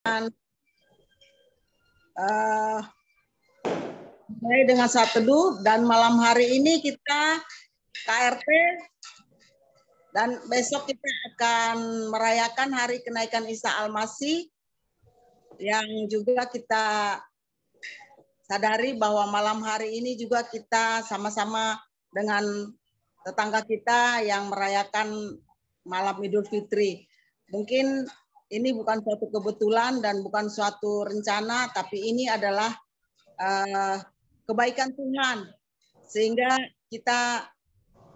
Mulai dengan saat teduh, dan malam hari ini kita KRT, dan besok kita akan merayakan hari kenaikan Isa Al-Masih, yang juga kita sadari bahwa malam hari ini juga kita sama-sama dengan tetangga kita yang merayakan malam Idul Fitri. Mungkin ini bukan suatu kebetulan dan bukan suatu rencana, tapi ini adalah kebaikan Tuhan, sehingga kita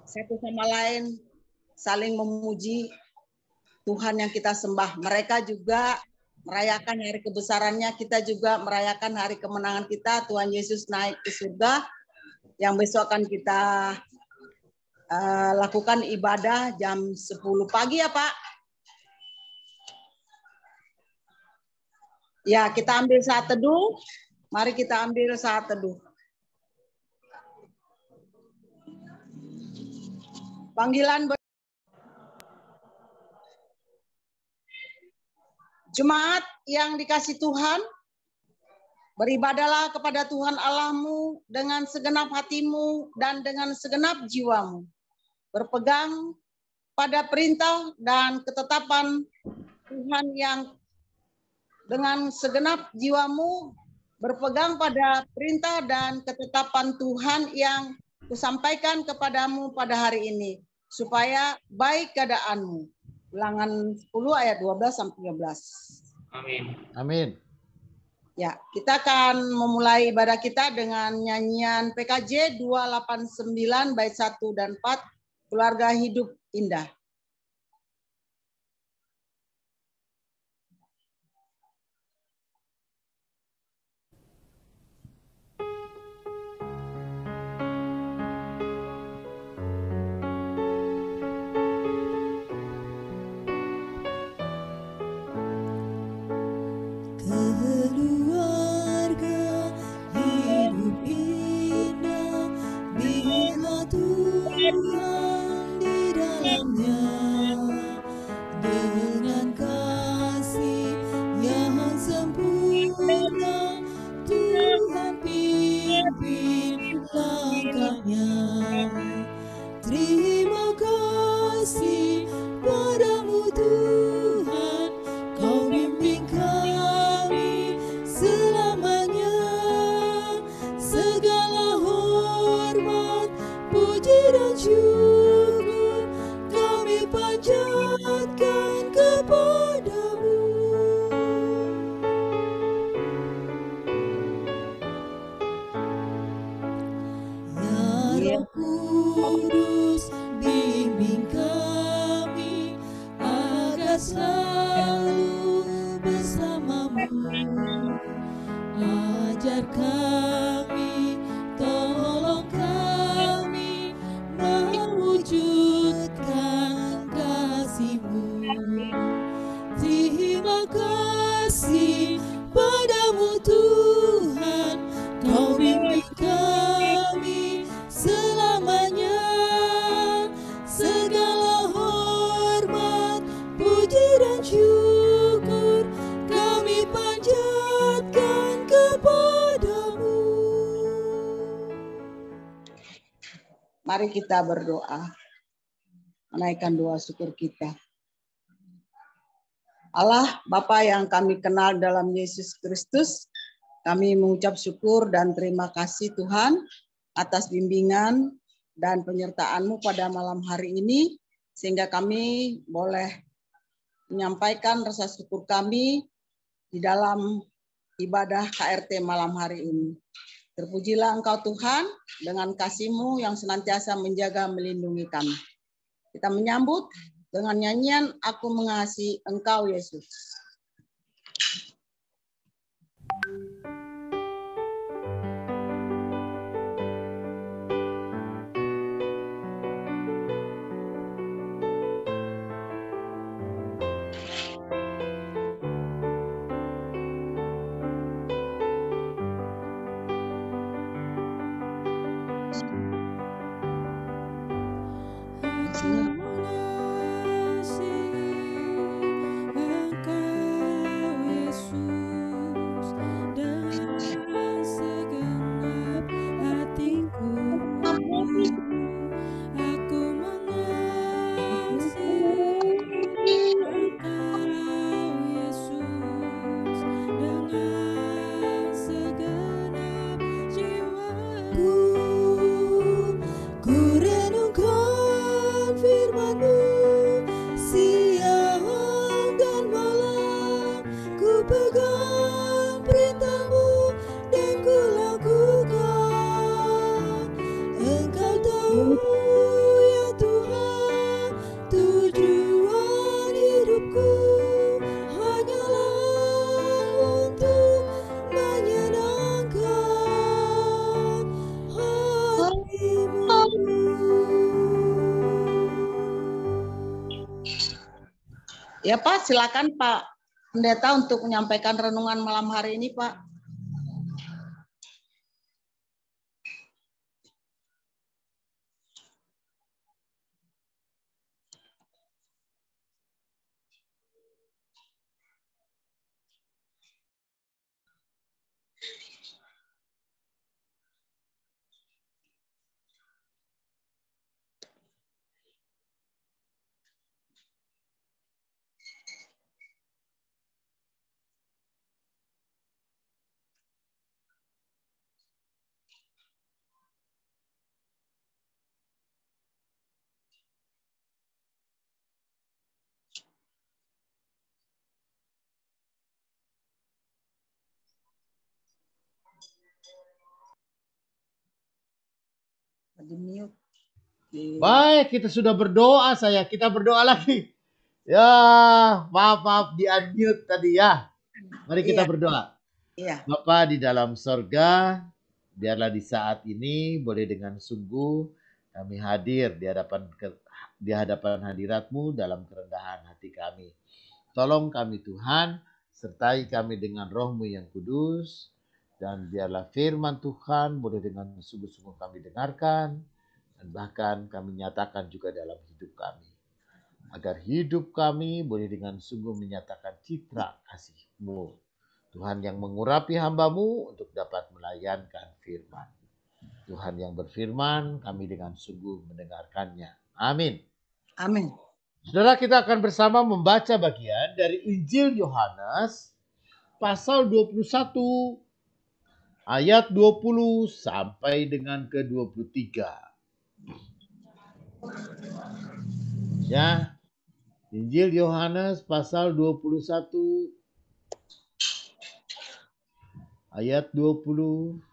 satu sama lain saling memuji Tuhan yang kita sembah. Mereka juga merayakan hari kebesarannya, kita juga merayakan hari kemenangan kita, Tuhan Yesus naik ke surga, yang besok akan kita lakukan ibadah jam 10 pagi ya Pak. Ya, kita ambil saat teduh. Mari kita ambil saat teduh. Panggilan Jemaat yang dikasih Tuhan, beribadalah kepada Tuhan Allahmu dengan segenap hatimu dan dengan segenap jiwamu. Berpegang pada perintah dan ketetapan Tuhan yang dengan segenap jiwamu, berpegang pada perintah dan ketetapan Tuhan yang kusampaikan kepadamu pada hari ini, supaya baik keadaanmu. Ulangan 10 ayat 12-13. Amin. Amin. Ya, kita akan memulai ibadah kita dengan nyanyian PKJ 289 bait 1 dan 4, Keluarga Hidup Indah. Mari kita berdoa, menaikkan doa syukur kita. Allah, Bapa yang kami kenal dalam Yesus Kristus, kami mengucap syukur dan terima kasih Tuhan atas bimbingan dan penyertaan-Mu pada malam hari ini, sehingga kami boleh menyampaikan rasa syukur kami di dalam ibadah KRT malam hari ini. Terpujilah Engkau Tuhan dengan kasih-Mu yang senantiasa menjaga melindungi kami. Kita menyambut dengan nyanyian Aku Mengasihi Engkau Yesus. Engkau Ya Pak, silakan Pak Pendeta untuk menyampaikan renungan malam hari ini Pak. Baik, kita sudah berdoa saya. Kita berdoa lagi. Ya, maaf di unmute tadi ya. Mari kita berdoa. Iya. Bapa di dalam sorga, biarlah di saat ini boleh dengan sungguh kami hadir di hadapan hadirat-Mu dalam kerendahan hati kami. Tolong kami Tuhan, sertai kami dengan Roh-Mu yang kudus, dan biarlah firman Tuhan boleh dengan sungguh-sungguh kami dengarkan, dan bahkan kami nyatakan juga dalam hidup kami. Agar hidup kami boleh dengan sungguh menyatakan citra kasih-Mu. Tuhan yang mengurapi hamba-Mu untuk dapat melayankan firman. Tuhan yang berfirman, kami dengan sungguh mendengarkannya. Amin. Amin. Saudara, kita akan bersama membaca bagian dari Injil Yohanes pasal 21 ayat 20 sampai dengan ke-23. Ya, Injil Yohanes pasal 21 ayat 20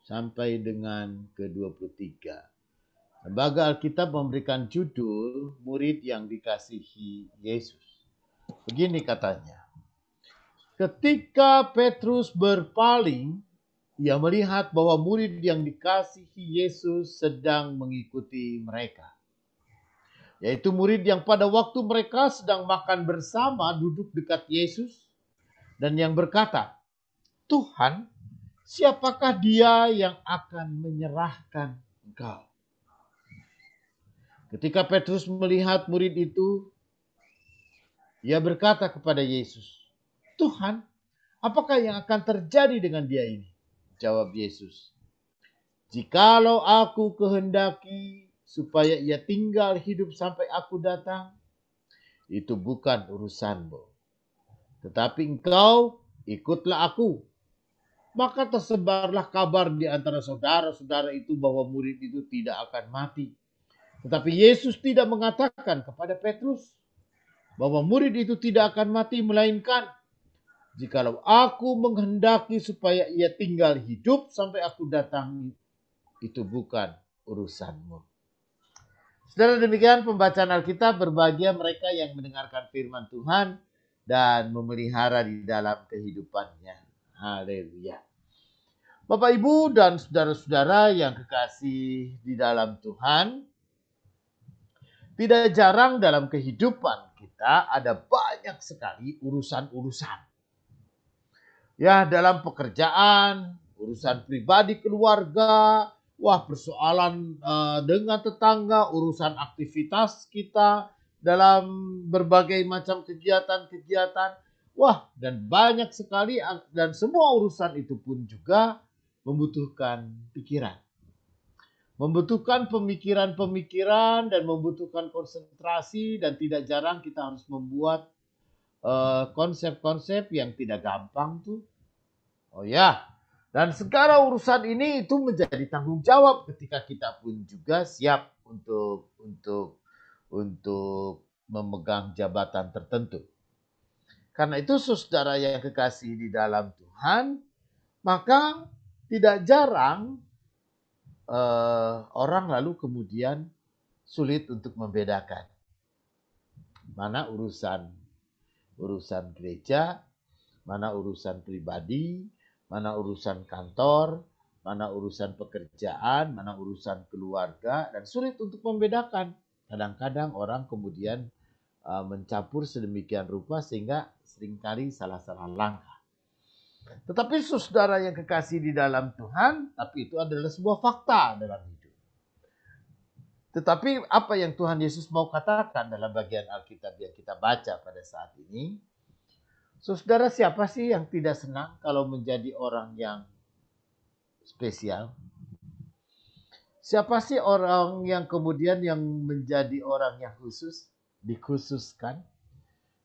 sampai dengan ke-23. Lembaga Alkitab memberikan judul murid yang dikasihi Yesus. Begini katanya. Ketika Petrus berpaling, ia melihat bahwa murid yang dikasihi Yesus sedang mengikuti mereka. Yaitu murid yang pada waktu mereka sedang makan bersama duduk dekat Yesus dan yang berkata, "Tuhan, siapakah dia yang akan menyerahkan Engkau?" Ketika Petrus melihat murid itu, ia berkata kepada Yesus, "Tuhan, apakah yang akan terjadi dengan dia ini?" Jawab Yesus, "Jikalau aku kehendaki supaya ia tinggal hidup sampai aku datang, itu bukan urusanmu. Tetapi engkau ikutlah aku." Maka tersebarlah kabar di antara saudara-saudara itu bahwa murid itu tidak akan mati. Tetapi Yesus tidak mengatakan kepada Petrus bahwa murid itu tidak akan mati, melainkan, "Jikalau aku menghendaki supaya ia tinggal hidup sampai aku datang, itu bukan urusanmu." Saudara, demikian pembacaan Alkitab. Berbahagia mereka yang mendengarkan firman Tuhan dan memelihara di dalam kehidupannya. Haleluya. Bapak, Ibu, dan saudara-saudara yang kekasih di dalam Tuhan, tidak jarang dalam kehidupan kita ada banyak sekali urusan-urusan. Ya, dalam pekerjaan, urusan pribadi keluarga, persoalan dengan tetangga, urusan aktivitas kita dalam berbagai macam kegiatan-kegiatan. Dan banyak sekali, dan semua urusan itu pun juga membutuhkan pikiran. Membutuhkan pemikiran-pemikiran dan membutuhkan konsentrasi, dan tidak jarang kita harus membuat konsep-konsep yang tidak gampang tuh. Dan segala urusan ini itu menjadi tanggung jawab ketika kita pun juga siap untuk memegang jabatan tertentu. Karena itu saudara yang kekasih di dalam Tuhan, maka tidak jarang orang lalu kemudian sulit untuk membedakan mana urusan gereja, mana urusan pribadi, mana urusan kantor, mana urusan pekerjaan, mana urusan keluarga, dan sulit untuk membedakan. Kadang-kadang orang kemudian mencampur sedemikian rupa sehingga seringkali salah-salah langkah. Tetapi saudara yang kekasih di dalam Tuhan, tapi itu adalah sebuah fakta dalam hidup. Tetapi apa yang Tuhan Yesus mau katakan dalam bagian Alkitab yang kita baca pada saat ini, saudara, siapa sih yang tidak senang kalau menjadi orang yang spesial? Siapa sih orang yang kemudian yang menjadi orang yang khusus, dikhususkan?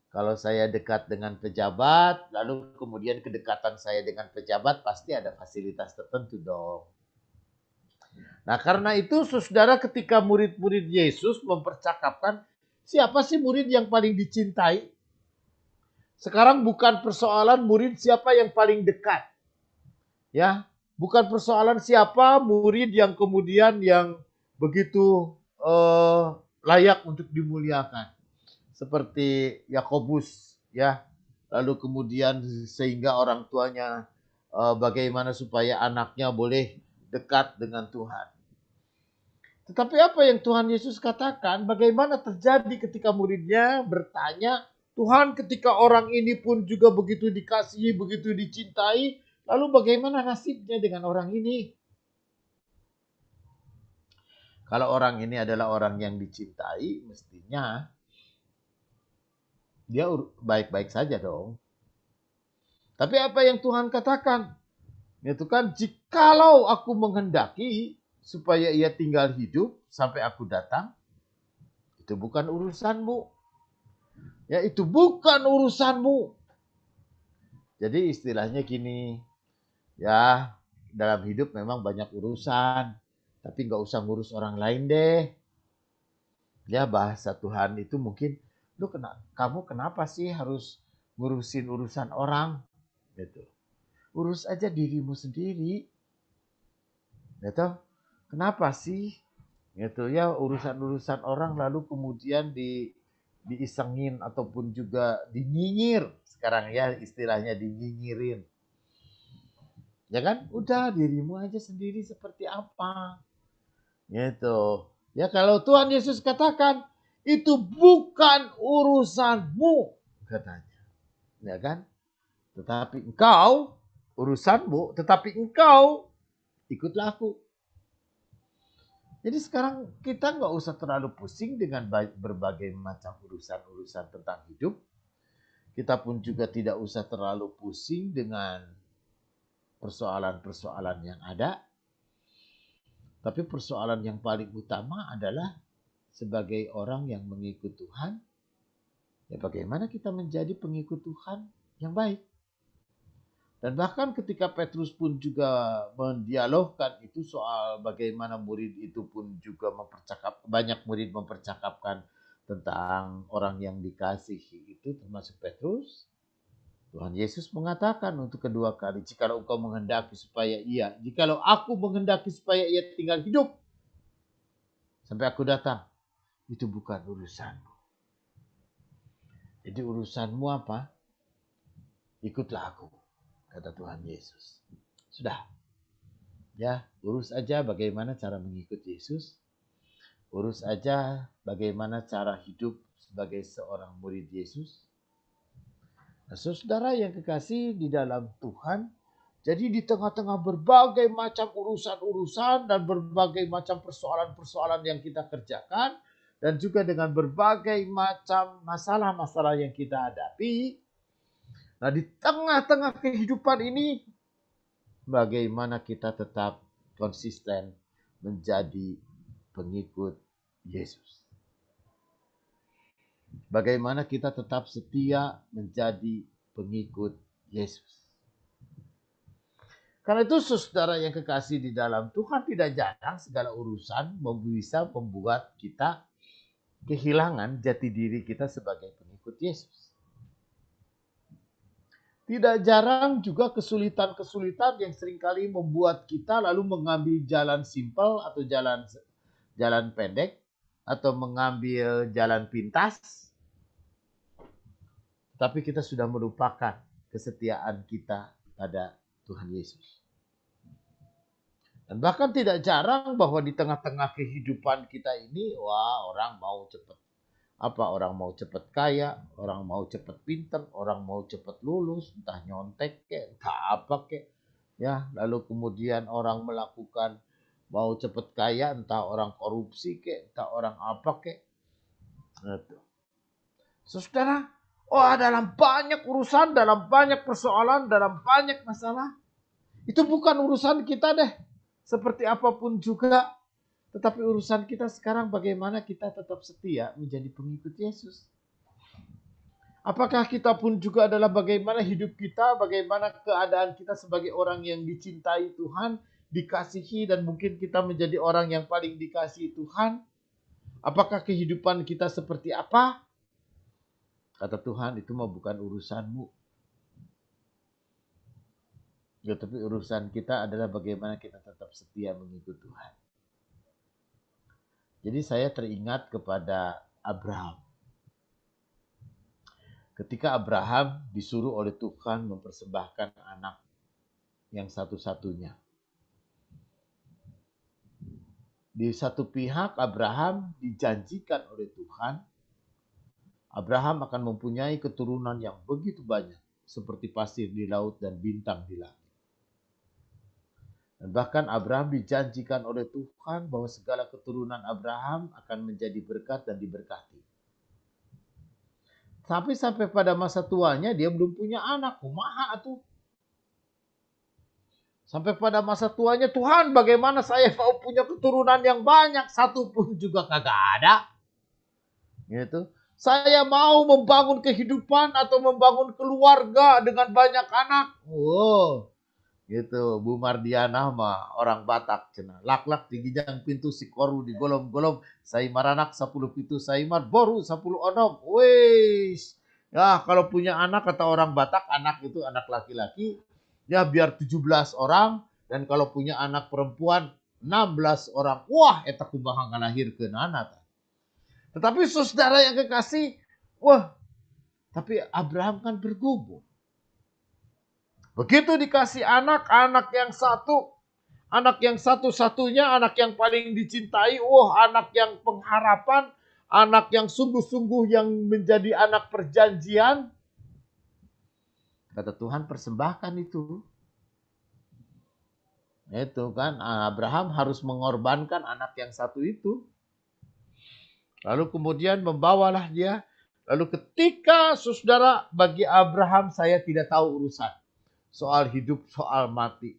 Kalau saya dekat dengan pejabat, lalu kemudian kedekatan saya dengan pejabat pasti ada fasilitas tertentu dong. Nah, karena itu saudara, ketika murid-murid Yesus mempercakapkan siapa sih murid yang paling dicintai? Sekarang bukan persoalan murid siapa yang paling dekat. Ya, bukan persoalan siapa murid yang kemudian yang begitu layak untuk dimuliakan. Seperti Yakobus, ya. Lalu kemudian sehingga orang tuanya bagaimana supaya anaknya boleh dekat dengan Tuhan. Tetapi apa yang Tuhan Yesus katakan, bagaimana terjadi ketika muridnya bertanya, Tuhan, ketika orang ini pun juga begitu dikasihi, begitu dicintai, lalu bagaimana nasibnya dengan orang ini? Kalau orang ini adalah orang yang dicintai, mestinya dia baik-baik saja dong. Tapi apa yang Tuhan katakan? Itu kan, jikalau aku menghendaki supaya ia tinggal hidup sampai aku datang, itu bukan urusanmu. Ya, itu bukan urusanmu. Jadi istilahnya gini, ya, dalam hidup memang banyak urusan, tapi nggak usah ngurus orang lain deh. Ya, bahasa Tuhan itu mungkin, kamu kenapa sih harus ngurusin urusan orang? Gitu. Urus aja dirimu sendiri. Gitu. Kenapa sih? Gitu ya, urusan-urusan orang lalu kemudian diisengin ataupun juga dinyinyir. Sekarang ya istilahnya dinyinyirin. Ya kan? Udah, dirimu aja sendiri seperti apa. Gitu. Ya, kalau Tuhan Yesus katakan, itu bukan urusanmu, katanya. Ya kan? Tetapi engkau, urusanmu, tetapi engkau ikutlah aku. Jadi sekarang kita nggak usah terlalu pusing dengan berbagai macam urusan-urusan tentang hidup. Kita pun juga tidak usah terlalu pusing dengan persoalan-persoalan yang ada. Tapi persoalan yang paling utama adalah sebagai orang yang mengikut Tuhan, ya bagaimana kita menjadi pengikut Tuhan yang baik. Dan bahkan ketika Petrus pun juga mendialogkan itu soal bagaimana murid itu pun juga banyak murid mempercakapkan tentang orang yang dikasihi itu termasuk Petrus. Tuhan Yesus mengatakan untuk kedua kali, jikalau aku menghendaki supaya ia tinggal hidup sampai aku datang, itu bukan urusanmu. Jadi urusanmu apa? Ikutlah aku, kata Tuhan Yesus. Sudah. Ya, urus aja bagaimana cara mengikut Yesus. Urus aja bagaimana cara hidup sebagai seorang murid Yesus. Nah, saudara yang kekasih di dalam Tuhan, jadi di tengah-tengah berbagai macam urusan-urusan dan berbagai macam persoalan-persoalan yang kita kerjakan, dan juga dengan berbagai macam masalah-masalah yang kita hadapi, nah di tengah-tengah kehidupan ini, bagaimana kita tetap konsisten menjadi pengikut Yesus. Bagaimana kita tetap setia menjadi pengikut Yesus. Karena itu saudara yang kekasih di dalam Tuhan, tidak jarang segala urusan bisa membuat kita kehilangan jati diri kita sebagai pengikut Yesus. Tidak jarang juga kesulitan-kesulitan yang seringkali membuat kita lalu mengambil jalan simpel atau jalan pendek atau mengambil jalan pintas. Tapi kita sudah melupakan kesetiaan kita pada Tuhan Yesus. Dan bahkan tidak jarang bahwa di tengah-tengah kehidupan kita ini, orang mau cepat Apa orang mau cepat kaya, orang mau cepat pinter, orang mau cepat lulus, entah nyontek kek, entah apa kek. Ya, lalu kemudian orang melakukan mau cepat kaya, entah orang korupsi kek, entah orang apa kek. Gitu. Saudara, dalam banyak urusan, dalam banyak persoalan, dalam banyak masalah, itu bukan urusan kita deh. Seperti apapun juga. Tetapi urusan kita sekarang bagaimana kita tetap setia menjadi pengikut Yesus. Apakah kita pun juga adalah bagaimana hidup kita, bagaimana keadaan kita sebagai orang yang dicintai Tuhan, dikasihi, dan mungkin kita menjadi orang yang paling dikasihi Tuhan. Apakah kehidupan kita seperti apa? Kata Tuhan, itu mah bukan urusanmu. Ya, tapi urusan kita adalah bagaimana kita tetap setia mengikut Tuhan. Jadi saya teringat kepada Abraham. Ketika Abraham disuruh oleh Tuhan mempersembahkan anak yang satu-satunya. Di satu pihak Abraham dijanjikan oleh Tuhan, Abraham akan mempunyai keturunan yang begitu banyak, seperti pasir di laut dan bintang di langit. Dan bahkan Abraham dijanjikan oleh Tuhan bahwa segala keturunan Abraham akan menjadi berkat dan diberkati. Tapi sampai pada masa tuanya dia belum punya anak. Kumaha atuh. Sampai pada masa tuanya, Tuhan bagaimana saya mau punya keturunan yang banyak. Satu pun juga kagak ada. Gitu. Saya mau membangun kehidupan atau membangun keluarga dengan banyak anak. Wow. Gitu, Bu Mardiana mah orang Batak cenah. Lak-lak di gijang pintu si koru di golom-golom. Sai maranak 10 pintu saimar boru 10 onom. Wis. Ya, kalau punya anak kata orang Batak, anak itu anak laki-laki, ya biar 17 orang, dan kalau punya anak perempuan 16 orang. Wah, eta kumaha ngalahirkeun anak. Tetapi saudara yang kekasih, tapi Abraham kan bergumul. Begitu dikasih anak yang satu, anak yang satu-satunya, anak yang paling dicintai, anak yang pengharapan, anak yang sungguh-sungguh yang menjadi anak perjanjian. Kata Tuhan, persembahkan itu. Itu kan, Abraham harus mengorbankan anak yang satu itu. Lalu kemudian membawalah dia. Lalu ketika saudara, bagi Abraham saya tidak tahu urusan. Soal hidup, soal mati.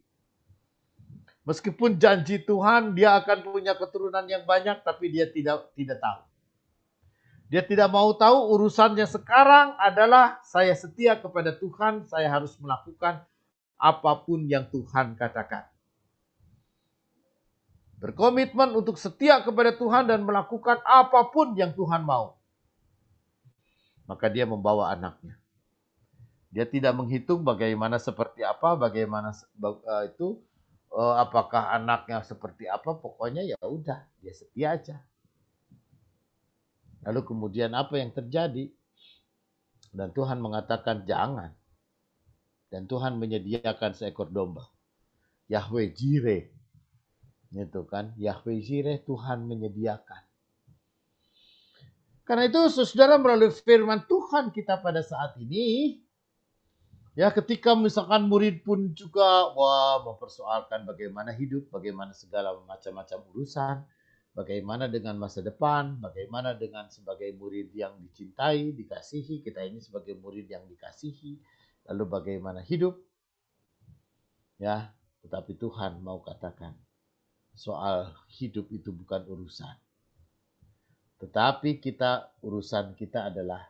Meskipun janji Tuhan dia akan punya keturunan yang banyak, tapi dia tidak tahu. Dia tidak mau tahu. Urusannya sekarang adalah saya setia kepada Tuhan, saya harus melakukan apapun yang Tuhan katakan. Berkomitmen untuk setia kepada Tuhan dan melakukan apapun yang Tuhan mau. Maka dia membawa anaknya. Dia tidak menghitung bagaimana seperti apa, bagaimana itu, apakah anaknya seperti apa, pokoknya ya udah, dia setia aja. Lalu kemudian apa yang terjadi? Dan Tuhan mengatakan jangan. Dan Tuhan menyediakan seekor domba. Yahweh Jireh. Itu kan, Yahweh Jireh, Tuhan menyediakan. Karena itu saudara, melalui firman Tuhan kita pada saat ini, ya ketika misalkan murid pun juga mempersoalkan bagaimana hidup, bagaimana segala macam-macam urusan, bagaimana dengan masa depan, bagaimana dengan sebagai murid yang dicintai, dikasihi, kita ini sebagai murid yang dikasihi, lalu bagaimana hidup. Ya, tetapi Tuhan mau katakan, soal hidup itu bukan urusan. Tetapi urusan kita adalah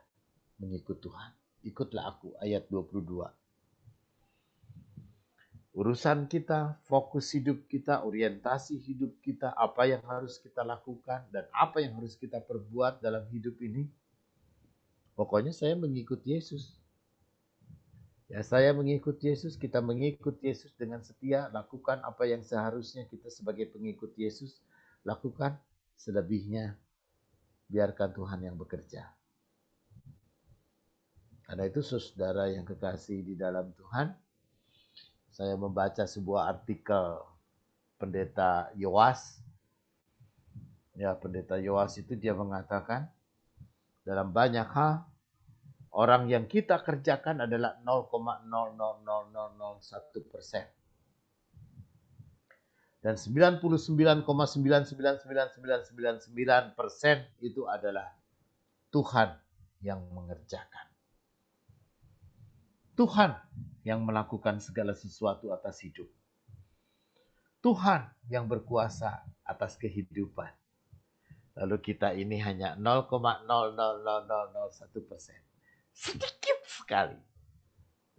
mengikut Tuhan. Ikutlah aku, ayat 22. Urusan kita, fokus hidup kita, orientasi hidup kita, apa yang harus kita lakukan, dan apa yang harus kita perbuat dalam hidup ini. Pokoknya saya mengikut Yesus. Ya, saya mengikut Yesus, kita mengikut Yesus dengan setia, lakukan apa yang seharusnya kita sebagai pengikut Yesus lakukan, selebihnya biarkan Tuhan yang bekerja. Karena itu saudara yang kekasih di dalam Tuhan, saya membaca sebuah artikel Pendeta Yoas. Ya, Pendeta Yoas itu dia mengatakan Dalam banyak hal, orang yang kita kerjakan adalah 0,00001%. Dan 99,9999999% itu adalah Tuhan yang mengerjakan. Tuhan yang melakukan segala sesuatu atas hidup. Tuhan yang berkuasa atas kehidupan. Lalu kita ini hanya 0,00001%. Sedikit sekali.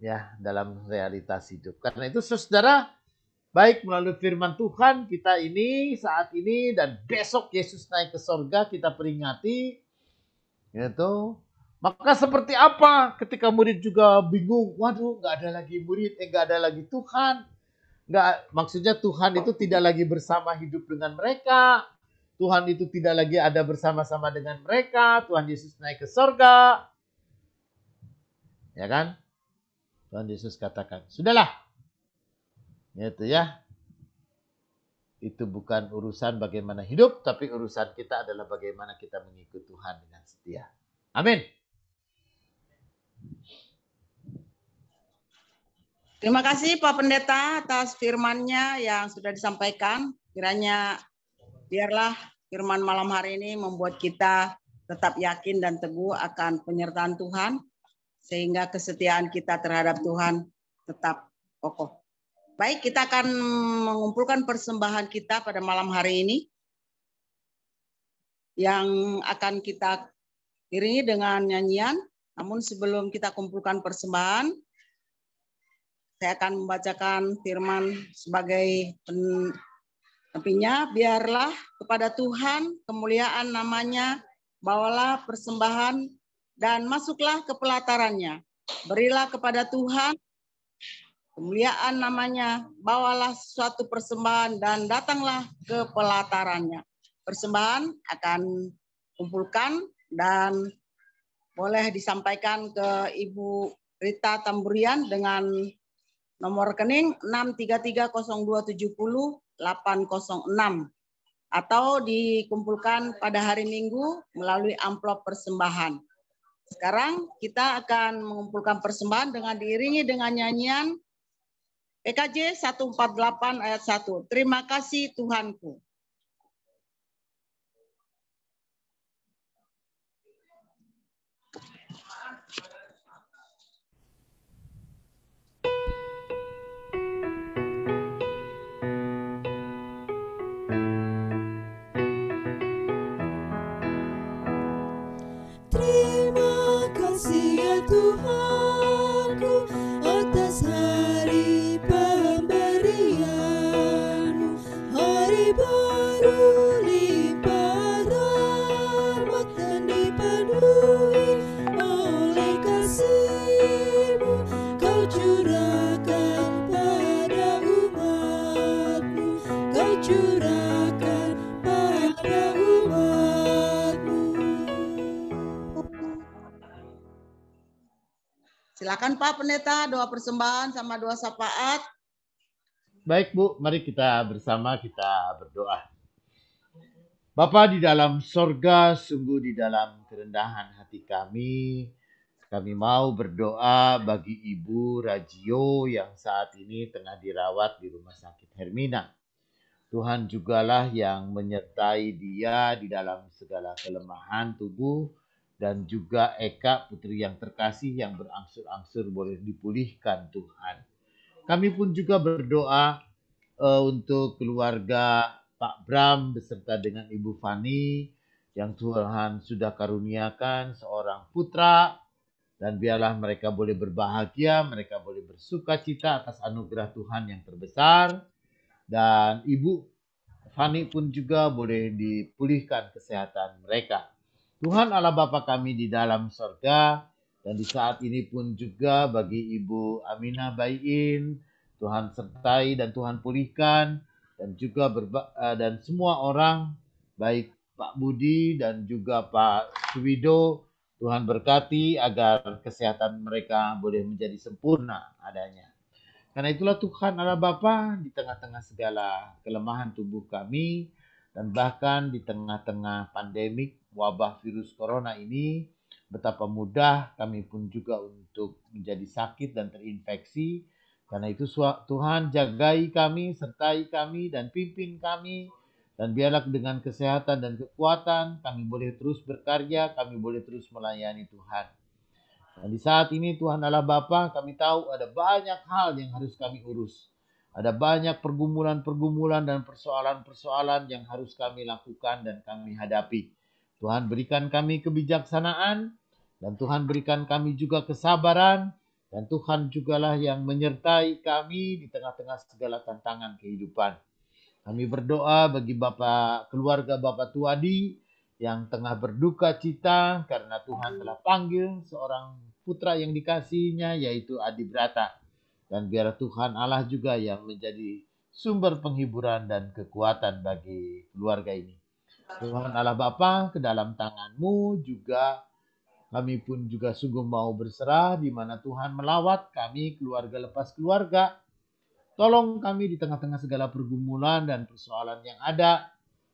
Ya, dalam realitas hidup. Karena itu saudara, baik melalui firman Tuhan kita ini saat ini dan besok Yesus naik ke sorga kita peringati. Gitu. Maka seperti apa ketika murid juga bingung, waduh nggak ada lagi murid, nggak ada lagi Tuhan. Maksudnya Tuhan itu tidak lagi bersama hidup dengan mereka. Tuhan itu tidak lagi ada bersama-sama dengan mereka. Tuhan Yesus naik ke sorga. Ya kan? Tuhan Yesus katakan, sudahlah. Gitu ya. Itu bukan urusan bagaimana hidup, tapi urusan kita adalah bagaimana kita mengikut Tuhan dengan setia. Amin. Terima kasih Pak Pendeta atas firman-Nya yang sudah disampaikan. Kiranya biarlah firman malam hari ini membuat kita tetap yakin dan teguh akan penyertaan Tuhan, sehingga kesetiaan kita terhadap Tuhan tetap kokoh. Baik, kita akan mengumpulkan persembahan kita pada malam hari ini, yang akan kita iringi dengan nyanyian. Namun sebelum kita kumpulkan persembahan, saya akan membacakan firman sebagai pendampingnya. Biarlah kepada Tuhan kemuliaan namanya, bawalah persembahan dan masuklah ke pelatarannya. Berilah kepada Tuhan kemuliaan namanya, bawalah suatu persembahan dan datanglah ke pelatarannya. Persembahan akan kumpulkan dan boleh disampaikan ke Ibu Rita Tamburian dengan nomor rekening 6330270-806 atau dikumpulkan pada hari Minggu melalui amplop persembahan. Sekarang kita akan mengumpulkan persembahan dengan diiringi dengan nyanyian PKJ 148 ayat 1. Terima kasih Tuhanku. Terima kasih ya Tuhanku atas hari pemberian-Mu, hari baru limpah rahmat dan dipenuhi oleh kasih-Mu. Kau curahkan pada umat-Mu, Kau curahkan pada umat-Mu. Silakan Pak Pendeta, doa persembahan sama doa syafaat. Baik Bu, mari kita bersama kita berdoa. Bapa di dalam sorga, sungguh di dalam kerendahan hati kami mau berdoa bagi Ibu Rajio yang saat ini tengah dirawat di Rumah Sakit Hermina. Tuhan jugalah yang menyertai dia di dalam segala kelemahan tubuh, dan juga Eka putri yang terkasih yang berangsur-angsur boleh dipulihkan Tuhan. Kami pun juga berdoa untuk keluarga Pak Bram beserta dengan Ibu Fani yang Tuhan sudah karuniakan seorang putra, dan biarlah mereka boleh berbahagia, mereka boleh bersuka cita atas anugerah Tuhan yang terbesar, dan Ibu Fani pun juga boleh dipulihkan kesehatan mereka. Tuhan Allah Bapa kami di dalam sorga, dan di saat ini pun juga bagi Ibu Aminah Baiin, Tuhan sertai dan Tuhan pulihkan, dan juga dan semua orang, baik Pak Budi dan juga Pak Suwido, Tuhan berkati agar kesehatan mereka boleh menjadi sempurna adanya. Karena itulah Tuhan Allah Bapa, di tengah-tengah segala kelemahan tubuh kami, Dan bahkan di tengah-tengah pandemik wabah virus corona ini, betapa mudah kami pun juga untuk menjadi sakit dan terinfeksi. Karena itu Tuhan jagai kami, sertai kami, dan pimpin kami. Dan biarlah dengan kesehatan dan kekuatan kami boleh terus berkarya, kami boleh terus melayani Tuhan. Dan di saat ini Tuhan Allah Bapa, kami tahu ada banyak hal yang harus kami urus. Ada banyak pergumulan-pergumulan dan persoalan-persoalan yang harus kami lakukan dan kami hadapi. Tuhan berikan kami kebijaksanaan, dan Tuhan berikan kami juga kesabaran, dan Tuhan jugalah yang menyertai kami di tengah-tengah segala tantangan kehidupan. Kami berdoa bagi keluarga Bapak Tuadi yang tengah berduka cita karena Tuhan telah panggil seorang putra yang dikasihinya, yaitu Adi Brata. Dan biar Tuhan Allah juga yang menjadi sumber penghiburan dan kekuatan bagi keluarga ini. Tuhan Allah Bapa, ke dalam tangan-Mu juga kami pun juga sungguh mau berserah, di mana Tuhan melawat kami keluarga lepas keluarga. Tolong kami di tengah-tengah segala pergumulan dan persoalan yang ada.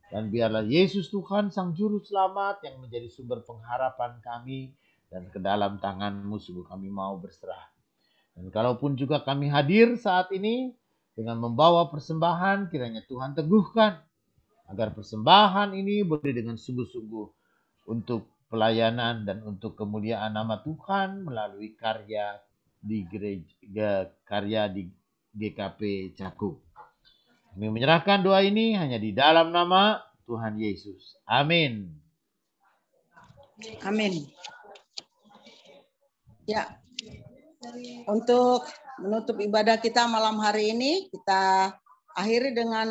Dan biarlah Yesus Tuhan Sang Juru Selamat yang menjadi sumber pengharapan kami. Dan ke dalam tangan-Mu sungguh kami mau berserah. Dan kalaupun juga kami hadir saat ini dengan membawa persembahan, kiranya Tuhan teguhkan agar persembahan ini boleh dengan sungguh-sungguh untuk pelayanan dan untuk kemuliaan nama Tuhan melalui karya di GKP Cakung. Kami menyerahkan doa ini hanya di dalam nama Tuhan Yesus. Amin. Amin. Ya, untuk menutup ibadah kita malam hari ini, kita akhiri dengan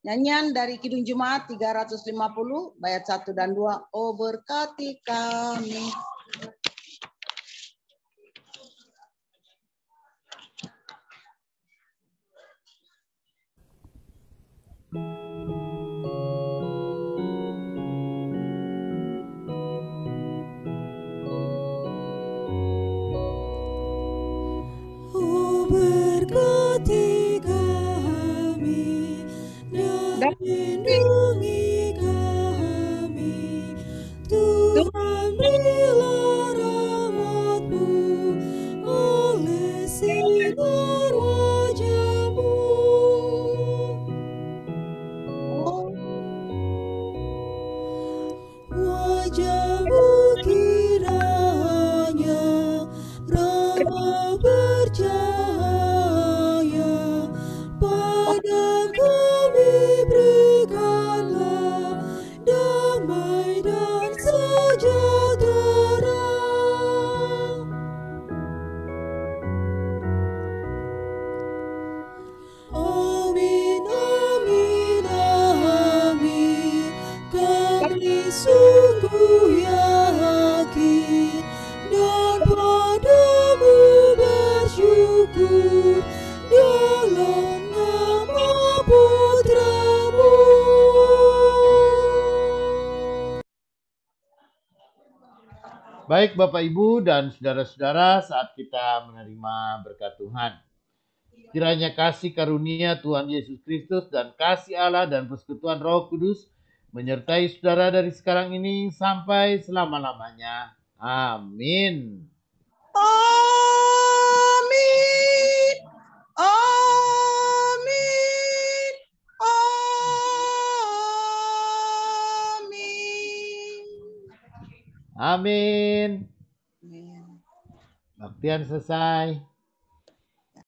nyanyian dari Kidung Jemaat 350, bait 1 dan 2. Oh berkati kami. Oh berkati kami dan lindungi kami, Tuhan berilah rahmat-Mu oleh sinar wajah-Mu. Wajah-Mu kiranya ramah bercahaya, pada kami berikanlah damai dan sejahtera. Amin, amin, amin. Kami sungguh yakin dan padamu bersyukur dalam nama Putra-Mu. Baik Bapak Ibu dan saudara-saudara, saat kita menerima berkat Tuhan, kiranya kasih karunia Tuhan Yesus Kristus dan kasih Allah dan persekutuan Roh Kudus menyertai saudara dari sekarang ini sampai selama-lamanya. Amin. Amin. Amin. Amin. Amin. Baktian selesai.